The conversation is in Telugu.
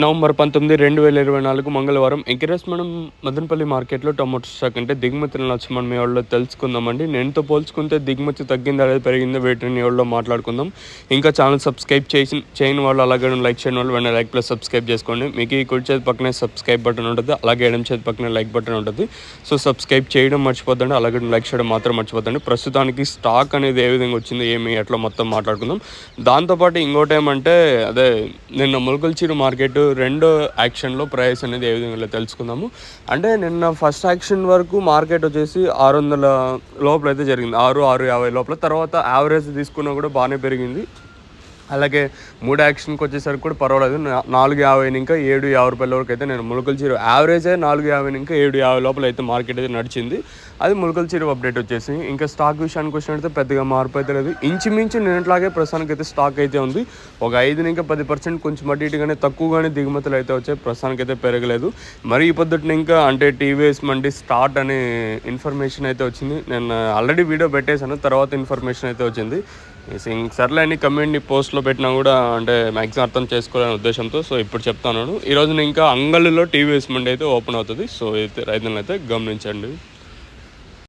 నవంబర్ 19, 2024 మంగళవారం ఎగ్రెస్ మనం మదనపల్లి మార్కెట్లో టొమాటో స్టాక్ అంటే దిగుమతుల నచ్చ మనం ఎవరిలో తెలుసుకుందామండి. నేనుతో పోల్చుకుంటే దిగుమతి తగ్గిందా లేదా పెరిగిందా వీటిని ఎవరిలో మాట్లాడుకుందాం. ఇంకా ఛానల్ సబ్స్క్రైబ్ చేయని వాళ్ళు అలాగే లైక్ చేయని వాళ్ళు వెంటనే లైక్ ప్లస్ సబ్స్క్రైబ్ చేసుకోండి. మీకు ఈ కుడి చేతి పక్కనే సబ్స్క్రైబ్ బటన్ ఉంటుంది, అలాగే ఎడమ చేతి పక్కనే లైక్ బటన్ ఉంటుంది. సో సబ్స్క్రైబ్ చేయడం మర్చిపోద్దండి, అలాగే లైక్ చేయడం మాత్రం మర్చిపోద్దండి. ప్రస్తుతానికి స్టాక్ అనేది ఏ విధంగా వచ్చింది ఏమి ఎట్లా మొత్తం మాట్లాడుకుందాం. దాంతోపాటు ఇంకోటి ఏమంటే అదే నిన్న ములకల్చీరు మార్కెట్ రెండో యాక్షన్లో ప్రైస్ అనేది ఏ విధంగా తెలుసుకుందాము. అంటే నిన్న ఫస్ట్ యాక్షన్ వరకు మార్కెట్ వచ్చేసి 600 లోపల అయితే జరిగింది, 650 లోపల. తర్వాత యావరేజ్ తీసుకున్నా కూడా బాగానే పెరిగింది. అలాగే మూడు యాక్షన్కి వచ్చేసరికి కూడా పర్వాలేదు, 450 ఇంకా 750 రూపాయల వరకు అయితే నేను ములకల్చీరు యావరేజ్ 450 ఇంకా 750 లోపల అయితే మార్కెట్ అయితే నడిచింది. అది ములకల్చీరు అప్డేట్ వచ్చేసి. ఇంకా స్టాక్ విషయానికి వచ్చినట్టయితే పెద్దగా మార్పు అయితే లేదు, ఇంచుమించు నిన్నట్లాగే ప్రస్తుతానికి అయితే స్టాక్ అయితే ఉంది. ఒక 5 ఇంకా 10% కొంచెం అటు ఇటుగానే తక్కువగానే దిగుమతులు అయితే వచ్చాయి, ప్రస్తుతానికి అయితే పెరగలేదు. మరి ఈ పొద్దున ఇంకా అంటే టీవీఎస్ మండి స్టార్ట్ అనే ఇన్ఫర్మేషన్ అయితే వచ్చింది. నేను ఆల్రెడీ వీడియో పెట్టేశాను, తర్వాత ఇన్ఫర్మేషన్ అయితే వచ్చింది. సర్లే అని కమ్యూనిటీ పోస్ట్లో పెట్టినా కూడా అంటే మ్యాక్సిమం అర్థం చేసుకోవాలనే ఉద్దేశంతో సో ఇప్పుడు చెప్తాను. ఈరోజు ఇంకా అంగళ్ళలో టీవీఎస్ మండి అయితే ఓపెన్ అవుతుంది. సో అయితే రైతులను అయితే గమనించండి.